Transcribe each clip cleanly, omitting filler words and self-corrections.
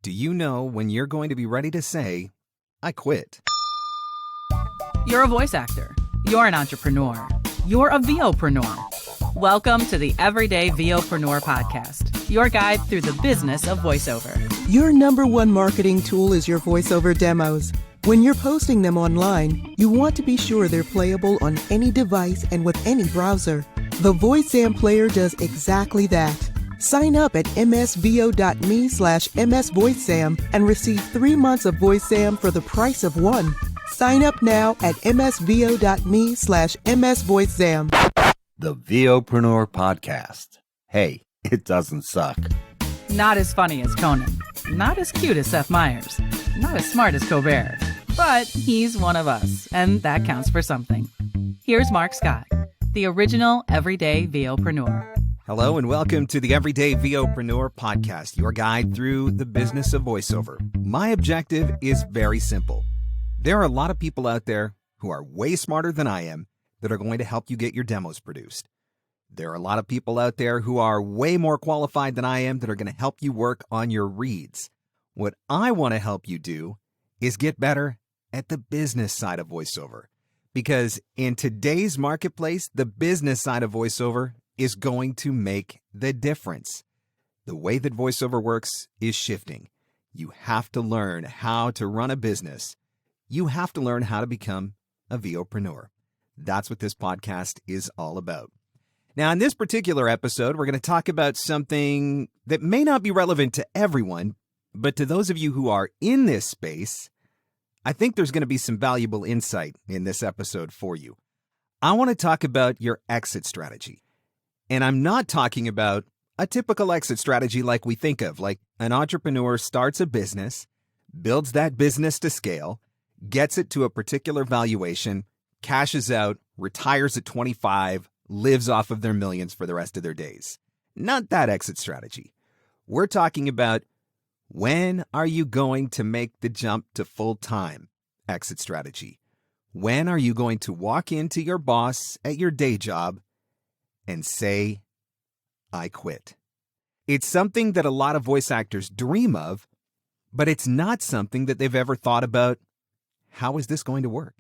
Do you know when you're going to be ready to say, I quit? You're a voice actor. You're an entrepreneur. You're a VOPRENEUR. Welcome to the Everyday VOPRENEUR podcast, your guide through the business of voiceover. Your number one marketing tool is your voiceover demos. When you're posting them online, you want to be sure they're playable on any device and with any browser. The VoiceZam player does exactly that. Sign up at msvo.me/msvoicezam and receive 3 months of VoiceZam for the price of one. Sign up now at msvo.me/msvoicezam. The VOPRENEUR podcast. Hey, it doesn't suck. Not as funny as Conan. Not as cute as Seth Meyers. Not as smart as Colbert. But he's one of us, and that counts for something. Here's Mark Scott, the original Everyday VOPRENEUR. Hello and welcome to the Everyday VOpreneur podcast, your guide through the business of voiceover. My objective is very simple. There are a lot of people out there who are way smarter than I am that are going to help you get your demos produced. There are a lot of people out there who are way more qualified than I am that are going to help you work on your reads. What I want to help you do is get better at the business side of voiceover. Because in today's marketplace, the business side of voiceover is going to make the difference. The way that voiceover works is shifting. You have to learn how to run a business. You have to learn how to become a VOpreneur. That's what this podcast is all about. Now, in this particular episode, we're going to talk about something that may not be relevant to everyone, but to those of you who are in this space, I think there's going to be some valuable insight in this episode for you. I want to talk about your exit strategy. And I'm not talking about a typical exit strategy like we think of, like an entrepreneur starts a business, builds that business to scale, gets it to a particular valuation, cashes out, retires at 25, lives off of their millions for the rest of their days. Not that exit strategy. We're talking about when are you going to make the jump to full-time exit strategy? When are you going to walk into your boss at your day job and say, I quit? It's something that a lot of voice actors dream of, but it's not something that they've ever thought about. How is this going to work?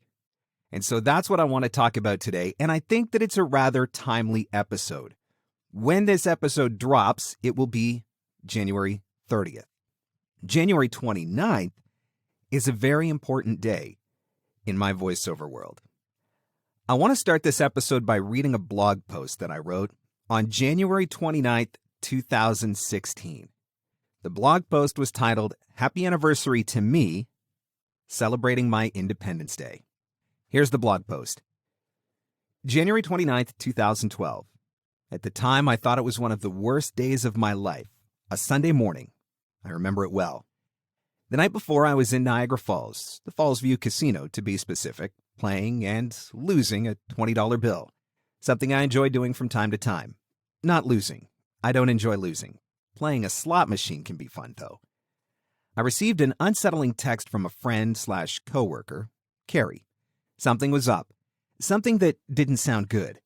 And so that's what I want to talk about today, and I think that it's a rather timely episode. When this episode drops, it will be January 30th. January 29th is a very important day in my voiceover world. I want to start this episode by reading a blog post that I wrote on January 29th, 2016. The blog post was titled, Happy Anniversary to Me, Celebrating My Independence Day. Here's the blog post. January 29th, 2012. At the time, I thought it was one of the worst days of my life. A Sunday morning. I remember it well. The night before, I was in Niagara Falls, the Falls View Casino to be specific, playing and losing a $20 bill, something I enjoy doing from time to time. Not losing. I don't enjoy losing. Playing a slot machine can be fun, though. I received an unsettling text from a friend/coworker, Carrie. Something was up. Something that didn't sound good.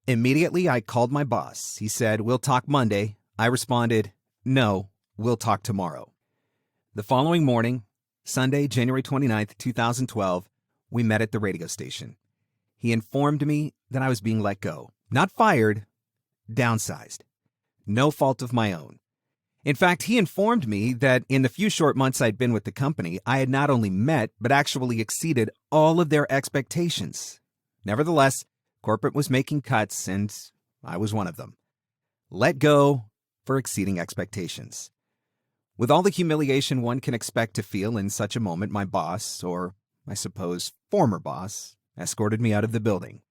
Immediately, I called my boss. He said, we'll talk Monday. I responded, no, we'll talk tomorrow. The following morning, Sunday, January 29th, 2012, we met at the radio station. He informed me that I was being let go. Not fired, downsized. No fault of my own. In fact, he informed me that in the few short months I'd been with the company, I had not only met, but actually exceeded all of their expectations. Nevertheless, corporate was making cuts, and I was one of them. Let go for exceeding expectations. With all the humiliation one can expect to feel in such a moment, my boss, or I suppose former boss, escorted me out of the building.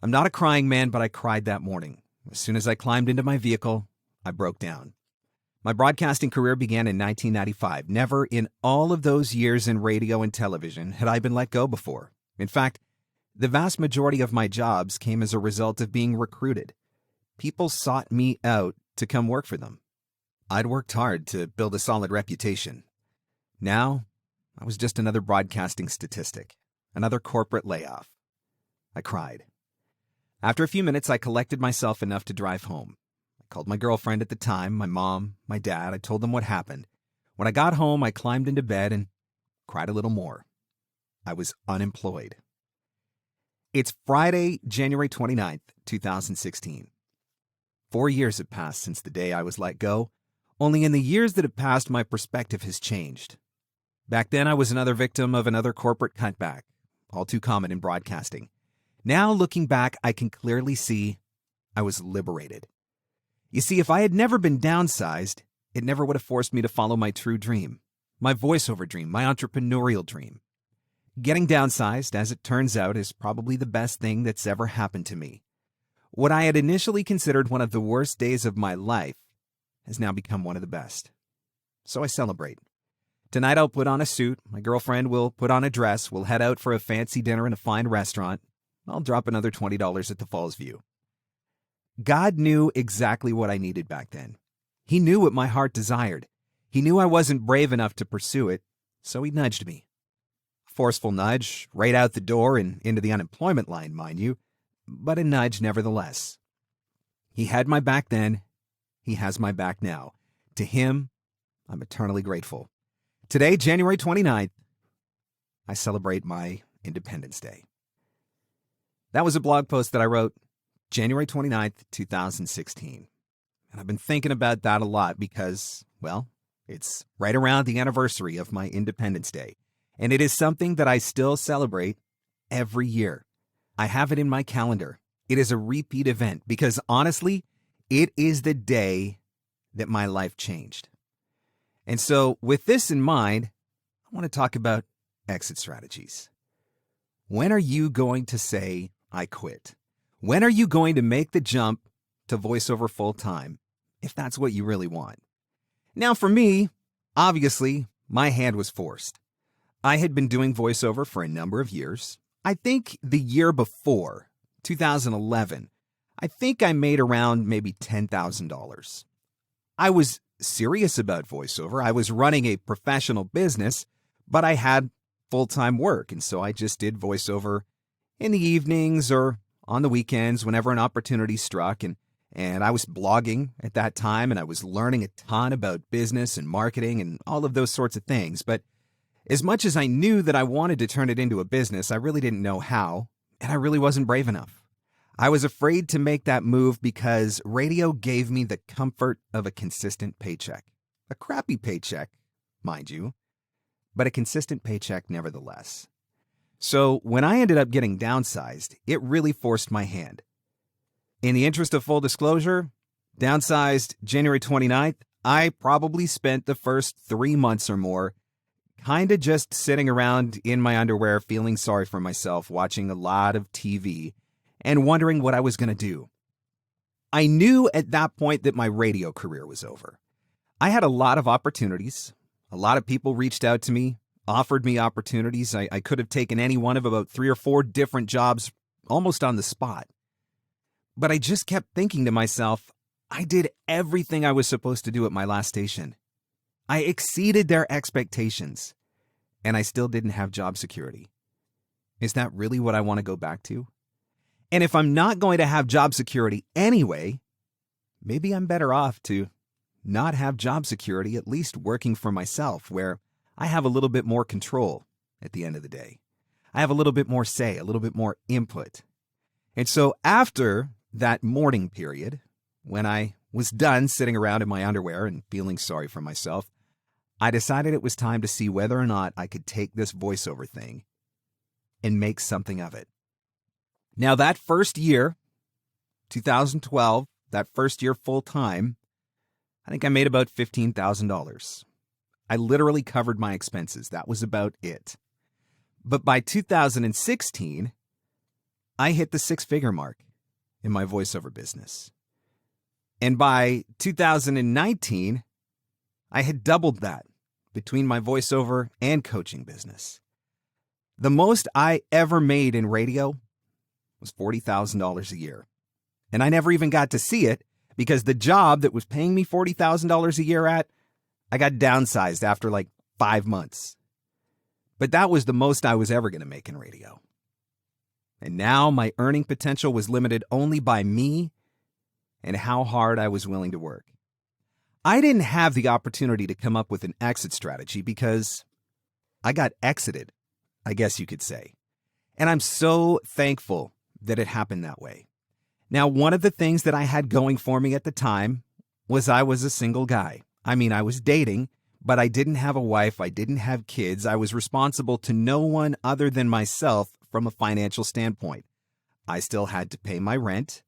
I'm not a crying man, but I cried that morning. As soon as I climbed into my vehicle, I broke down. My broadcasting career began in 1995. Never in all of those years in radio and television had I been let go before. In fact, the vast majority of my jobs came as a result of being recruited. People sought me out to come work for them. I'd worked hard to build a solid reputation. Now, I was just another broadcasting statistic, another corporate layoff. I cried. After a few minutes, I collected myself enough to drive home. I called my girlfriend at the time, my mom, my dad. I told them what happened. When I got home, I climbed into bed and cried a little more. I was unemployed. It's Friday, January 29th, 2016. 4 years have passed since the day I was let go. Only in the years that have passed, my perspective has changed. Back then, I was another victim of another corporate cutback, all too common in broadcasting. Now, looking back, I can clearly see I was liberated. You see, if I had never been downsized, it never would have forced me to follow my true dream, my voiceover dream, my entrepreneurial dream. Getting downsized, as it turns out, is probably the best thing that's ever happened to me. What I had initially considered one of the worst days of my life has now become one of the best. So I celebrate. Tonight I'll put on a suit, my girlfriend will put on a dress, we'll head out for a fancy dinner in a fine restaurant. I'll drop another $20 at the Falls View. God knew exactly what I needed back then. He knew what my heart desired. He knew I wasn't brave enough to pursue it, so he nudged me. Forceful nudge, right out the door and into the unemployment line, mind you, but a nudge nevertheless. He had my back then. He has my back now. To him, I'm eternally grateful. Today, January 29th, I celebrate my Independence Day. That was a blog post that I wrote January 29th, 2016. And I've been thinking about that a lot because, well, it's right around the anniversary of my Independence Day. And it is something that I still celebrate every year. I have it in my calendar. It is a repeat event because honestly, it is the day that my life changed. And so with this in mind, I want to talk about exit strategies. When are you going to say, I quit? When are you going to make the jump to voiceover full time, if that's what you really want? Now for me, obviously, my hand was forced. I had been doing voiceover for a number of years. I think the year before, 2011, I think I made around maybe $10,000. I was serious about voiceover. I was running a professional business, but I had full-time work, and so I just did voiceover in the evenings or on the weekends whenever an opportunity struck, and I was blogging at that time, and I was learning a ton about business and marketing and all of those sorts of things. But as much as I knew that I wanted to turn it into a business, I really didn't know how, and I really wasn't brave enough. I was afraid to make that move because radio gave me the comfort of a consistent paycheck. A crappy paycheck, mind you, but a consistent paycheck nevertheless. So when I ended up getting downsized, it really forced my hand. In the interest of full disclosure, downsized January 29th, I probably spent the first 3 months or more kind of just sitting around in my underwear feeling sorry for myself, watching a lot of TV, and wondering what I was going to do. I knew at that point that my radio career was over. I had a lot of opportunities. A lot of people reached out to me, offered me opportunities. I could have taken any one of about 3 or 4 different jobs almost on the spot. But I just kept thinking to myself, I did everything I was supposed to do at my last station. I exceeded their expectations, and I still didn't have job security. Is that really what I want to go back to? And if I'm not going to have job security anyway, maybe I'm better off to not have job security, at least working for myself, where I have a little bit more control at the end of the day. I have a little bit more say, a little bit more input. And so after that mourning period, when I was done sitting around in my underwear and feeling sorry for myself, I decided it was time to see whether or not I could take this voiceover thing and make something of it. Now, that first year, 2012, that first year full time, I think I made about $15,000. I literally covered my expenses. That was about it. But by 2016, I hit the 6-figure mark in my voiceover business. And by 2019, I had doubled that between my voiceover and coaching business. The most I ever made in radio was $40,000 a year. And I never even got to see it because the job that was paying me $40,000 a year I got downsized after like 5 months. But that was the most I was ever going to make in radio. And now my earning potential was limited only by me and how hard I was willing to work. I didn't have the opportunity to come up with an exit strategy because I got exited, I guess you could say. And I'm so thankful that it happened that way. Now, one of the things that I had going for me at the time was I was a single guy. I mean, I was dating, but I didn't have a wife. I didn't have kids. I was responsible to no one other than myself from a financial standpoint. I still had to pay my rent.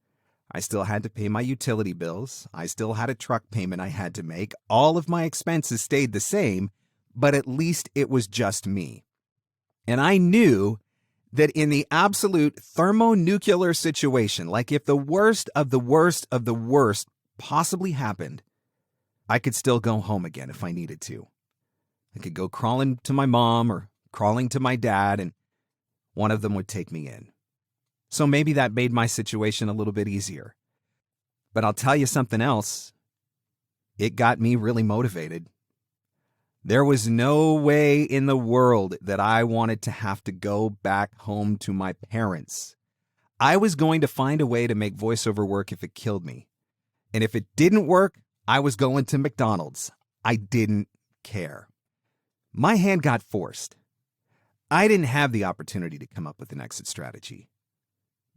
I still had to pay my utility bills. I still had a truck payment I had to make. All of my expenses stayed the same, but at least it was just me. And I knew that in the absolute thermonuclear situation, like if the worst of the worst of the worst possibly happened, I could still go home again if I needed to. I could go crawling to my mom or crawling to my dad, and one of them would take me in. So maybe that made my situation a little bit easier. But I'll tell you something else. It got me really motivated. There was no way in the world that I wanted to have to go back home to my parents. I was going to find a way to make voiceover work if it killed me. And if it didn't work, I was going to McDonald's. I didn't care. My hand got forced. I didn't have the opportunity to come up with an exit strategy.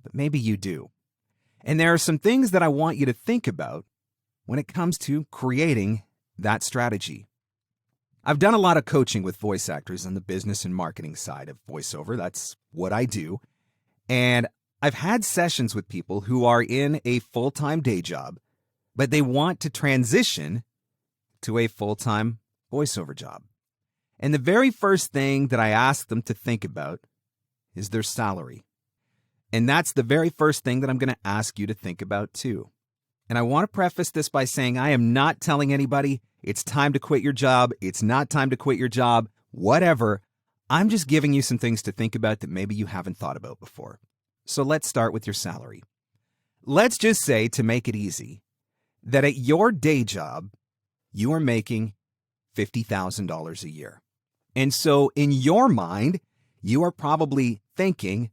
But maybe you do. And there are some things that I want you to think about when it comes to creating that strategy. I've done a lot of coaching with voice actors on the business and marketing side of voiceover. That's what I do. And I've had sessions with people who are in a full-time day job, but they want to transition to a full-time voiceover job. And the very first thing that I ask them to think about is their salary. And that's the very first thing that I'm going to ask you to think about too. And I want to preface this by saying I am not telling anybody it's time to quit your job. It's not time to quit your job, whatever. I'm just giving you some things to think about that maybe you haven't thought about before. So let's start with your salary. Let's just say, to make it easy, that at your day job, you are making $50,000 a year. And so in your mind, you are probably thinking,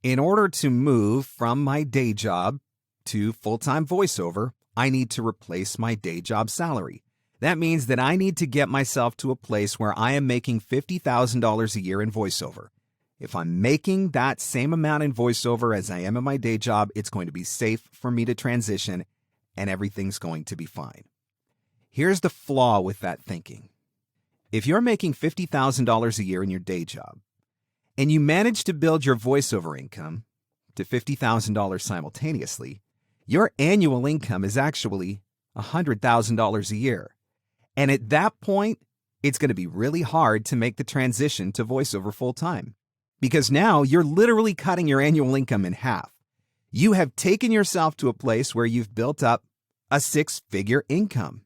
in order to move from my day job to full-time voiceover, I need to replace my day job salary. That means that I need to get myself to a place where I am making $50,000 a year in voiceover. If I'm making that same amount in voiceover as I am in my day job, it's going to be safe for me to transition and everything's going to be fine. Here's the flaw with that thinking. If you're making $50,000 a year in your day job, and you manage to build your voiceover income to $50,000 simultaneously, your annual income is actually $100,000 a year. And at that point, it's going to be really hard to make the transition to voiceover full-time. Because now you're literally cutting your annual income in half. You have taken yourself to a place where you've built up a six-figure income.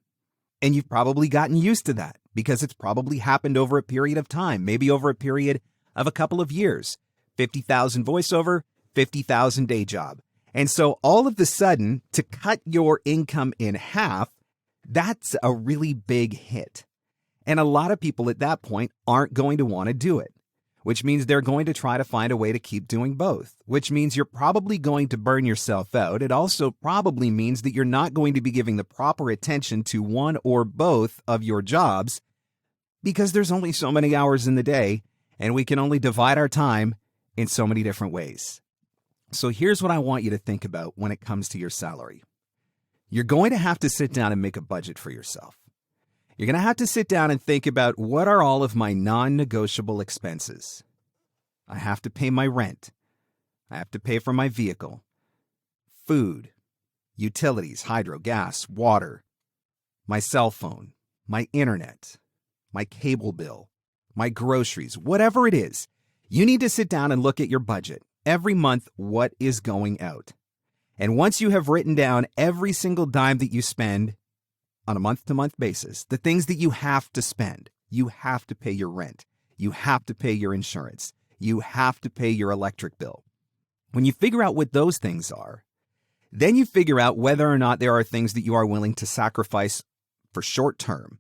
And you've probably gotten used to that because it's probably happened over a period of time, maybe over a period of a couple of years. 50,000 voiceover, 50,000 day job. And so all of a sudden, to cut your income in half, that's a really big hit. And a lot of people at that point aren't going to want to do it, which means they're going to try to find a way to keep doing both, which means you're probably going to burn yourself out. It also probably means that you're not going to be giving the proper attention to one or both of your jobs because there's only so many hours in the day and we can only divide our time in so many different ways. So here's what I want you to think about when it comes to your salary. You're going to have to sit down and make a budget for yourself. You're going to have to sit down and think about, what are all of my non-negotiable expenses? I have to pay my rent. I have to pay for my vehicle, food, utilities, hydro, gas, water, my cell phone, my internet, my cable bill, my groceries, whatever it is. You need to sit down and look at your budget. Every month, what is going out? And once you have written down every single dime that you spend on a month-to-month basis, the things that you have to spend, you have to pay your rent, you have to pay your insurance, you have to pay your electric bill. When you figure out what those things are, then you figure out whether or not there are things that you are willing to sacrifice for short-term,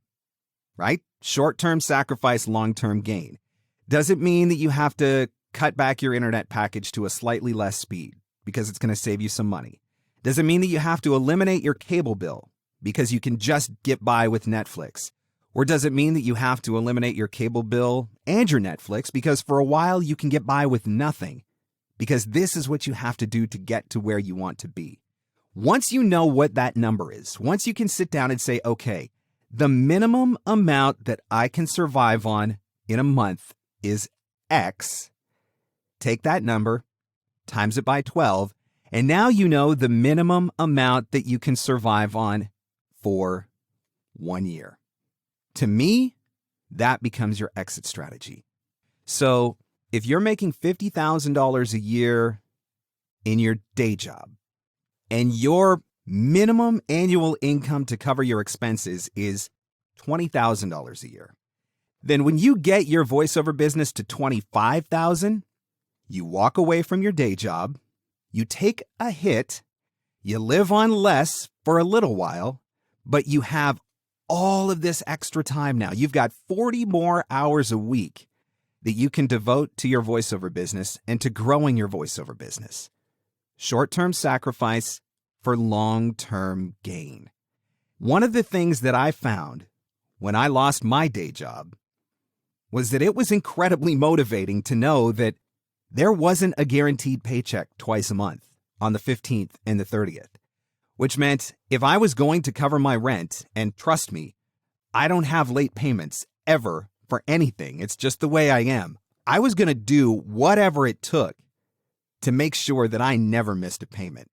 right? Short-term sacrifice, long-term gain. Does it mean that you have to cut back your internet package to a slightly less speed because it's going to save you some money? Does it mean that you have to eliminate your cable bill because you can just get by with Netflix? Or does it mean that you have to eliminate your cable bill and your Netflix because for a while you can get by with nothing? Because this is what you have to do to get to where you want to be. Once you know what that number is, once you can sit down and say, okay, the minimum amount that I can survive on in a month is X, take that number, times it by 12, and now you know the minimum amount that you can survive on for 1 year. To me, that becomes your exit strategy. So if you're making $50,000 a year in your day job and your minimum annual income to cover your expenses is $20,000 a year, then when you get your voiceover business to $25,000, you walk away from your day job, you take a hit, you live on less for a little while, but you have all of this extra time now. You've got 40 more hours a week that you can devote to your voiceover business and to growing your voiceover business. Short-term sacrifice for long-term gain. One of the things that I found when I lost my day job was that it was incredibly motivating to know that there wasn't a guaranteed paycheck twice a month on the 15th and the 30th. Which meant if I was going to cover my rent, and trust me, I don't have late payments ever for anything. It's just the way I am. I was going to do whatever it took to make sure that I never missed a payment.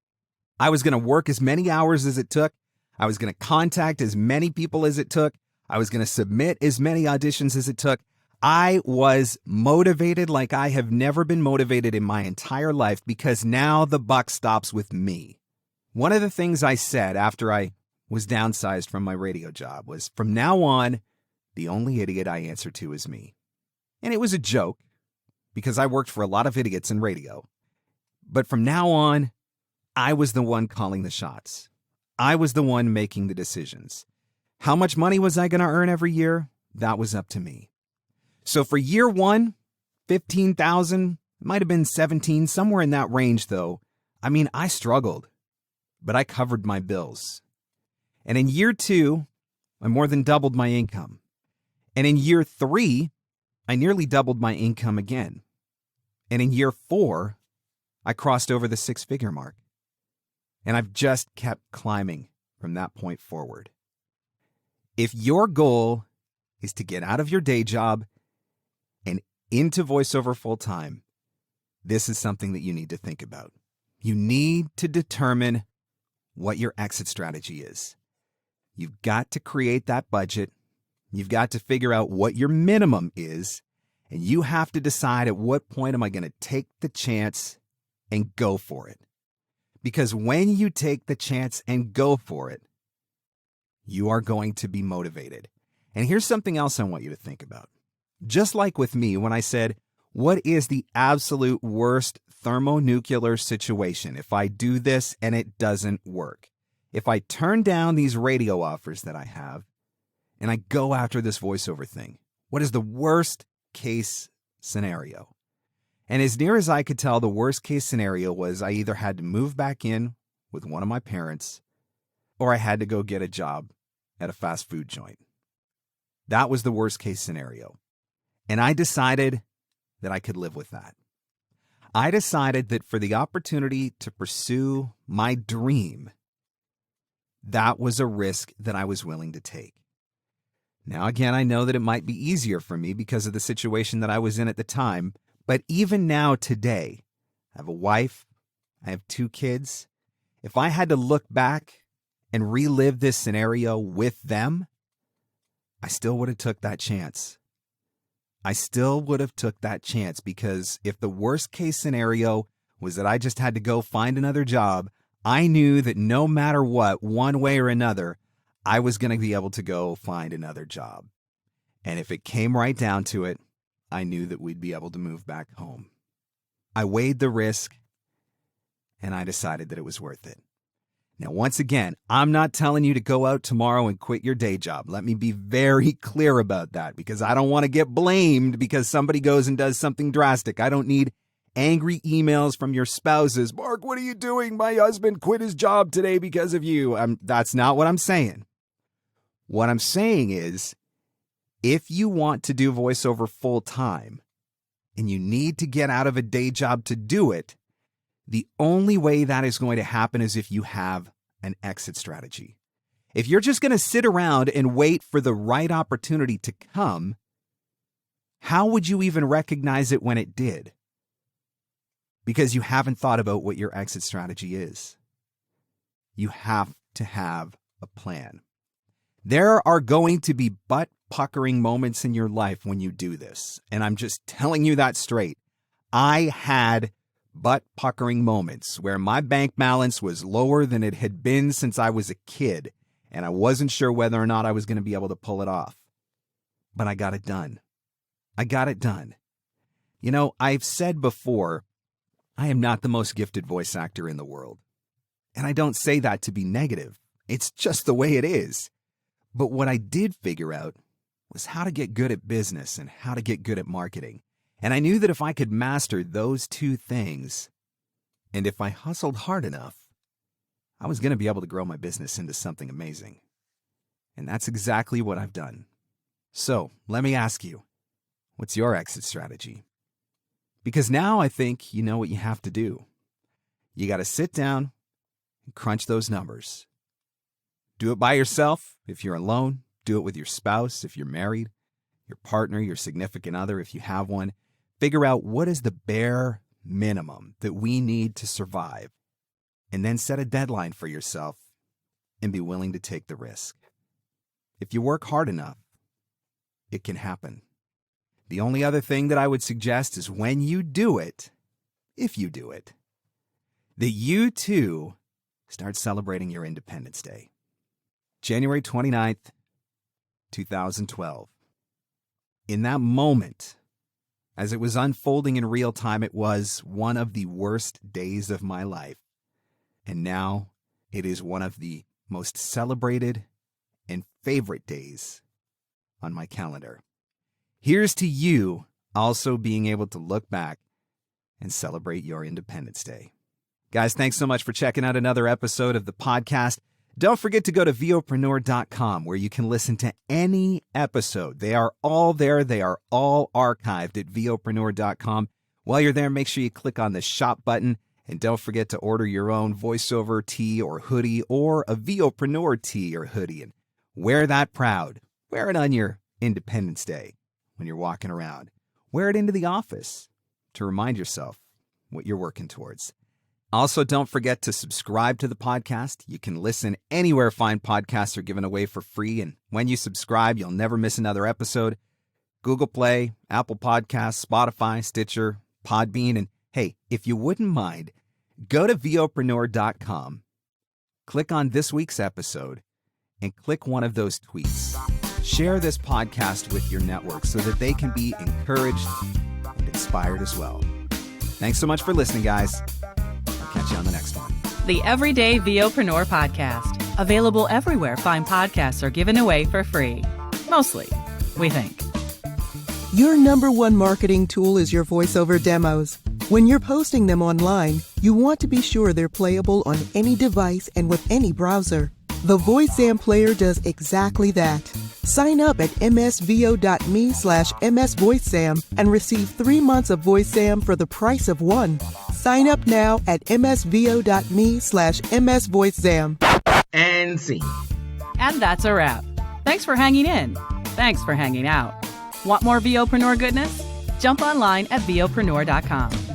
I was going to work as many hours as it took. I was going to contact as many people as it took. I was going to submit as many auditions as it took. I was motivated like I have never been motivated in my entire life because now the buck stops with me. One of the things I said after I was downsized from my radio job was, from now on, the only idiot I answer to is me. And it was a joke because I worked for a lot of idiots in radio. But from now on, I was the one calling the shots. I was the one making the decisions. How much money was I going to earn every year? That was up to me. So for year one, 15,000, might have been 17, somewhere in that range though. I mean, I struggled, but I covered my bills. And in year two, I more than doubled my income. And in year three, I nearly doubled my income again. And in year four, I crossed over the six-figure mark. And I've just kept climbing from that point forward. If your goal is to get out of your day job and into voiceover full-time, this is something that you need to think about. You need to determine what your exit strategy is. You've got to create that budget. You've got to figure out what your minimum is, and you have to decide at what point am I going to take the chance and go for it. Because when you take the chance and go for it, you are going to be motivated. And here's something else I want you to think about. Just like with me when I said, what is the absolute worst thermonuclear situation if I do this and it doesn't work? If I turn down these radio offers that I have and I go after this voiceover thing, what is the worst case scenario? And as near as I could tell, the worst case scenario was I either had to move back in with one of my parents or I had to go get a job at a fast food joint. That was the worst case scenario. And I decided that I could live with that. I decided that for the opportunity to pursue my dream, that was a risk that I was willing to take. Now, again, I know that it might be easier for me because of the situation that I was in at the time, but even now today, I have a wife, I have 2 kids. If I had to look back and relive this scenario with them, I still would have took that chance. I still would have took that chance because if the worst case scenario was that I just had to go find another job, I knew that no matter what, one way or another, I was going to be able to go find another job. And if it came right down to it, I knew that we'd be able to move back home. I weighed the risk and I decided that it was worth it. Now, once again, I'm not telling you to go out tomorrow and quit your day job. Let me be very clear about that because I don't want to get blamed because somebody goes and does something drastic. I don't need angry emails from your spouses. Mark, what are you doing? My husband quit his job today because of you. That's not what I'm saying. What I'm saying is, if you want to do voiceover full time and you need to get out of a day job to do it, the only way that is going to happen is if you have an exit strategy. If you're just going to sit around and wait for the right opportunity to come, how would you even recognize it when it did? Because you haven't thought about what your exit strategy is. You have to have a plan. There are going to be butt-puckering moments in your life when you do this, and I'm just telling you that straight. I had butt-puckering moments where my bank balance was lower than it had been since I was a kid, and I wasn't sure whether or not I was going to be able to pull it off. But I got it done. I got it done. You know, I've said before, I am not the most gifted voice actor in the world. And I don't say that to be negative. It's just the way it is. But what I did figure out was how to get good at business and how to get good at marketing. And I knew that if I could master those two things, and if I hustled hard enough, I was going to be able to grow my business into something amazing. And that's exactly what I've done. So let me ask you, what's your exit strategy? Because now I think you know what you have to do. You got to sit down and crunch those numbers. Do it by yourself if you're alone. Do it with your spouse if you're married, your partner, your significant other if you have one. Figure out what is the bare minimum that we need to survive, and then set a deadline for yourself and be willing to take the risk. If you work hard enough, it can happen. The only other thing that I would suggest is when you do it, if you do it, that you too start celebrating your Independence Day. January 29th, 2012. In that moment, as it was unfolding in real time, it was one of the worst days of my life. And now it is one of the most celebrated and favorite days on my calendar. Here's to you also being able to look back and celebrate your Independence Day. Guys, thanks so much for checking out another episode of the podcast. Don't forget to go to VOPRENEUR.com where you can listen to any episode. They are all there. They are all archived at VOPRENEUR.com. While you're there, make sure you click on the shop button, and don't forget to order your own voiceover tee or hoodie or a VOPRENEUR tee or hoodie and wear that proud. Wear it on your Independence Day when you're walking around. Wear it into the office to remind yourself what you're working towards. Also, don't forget to subscribe to the podcast. You can listen anywhere fine podcasts are given away for free, and when you subscribe, you'll never miss another episode. Google Play, Apple Podcasts, Spotify, Stitcher, Podbean, and hey, if you wouldn't mind, go to VOPRENEUR.com, click on this week's episode, and click one of those tweets. Share this podcast with your network so that they can be encouraged and inspired as well. Thanks so much for listening, guys. Catch you on the next one. The Everyday VOpreneur Podcast. Available everywhere fine podcasts are given away for free. Mostly, we think. Your number one marketing tool is your voiceover demos. When you're posting them online, you want to be sure they're playable on any device and with any browser. The VoiceZam player does exactly that. Sign up at msvo.me/msvoicezam and receive 3 months of VoiceZam for the price of one. Sign up now at msvo.me/msvoicezam. And scene. And that's a wrap. Thanks for hanging in. Thanks for hanging out. Want more VOpreneur goodness? Jump online at VOPRENEUR.com.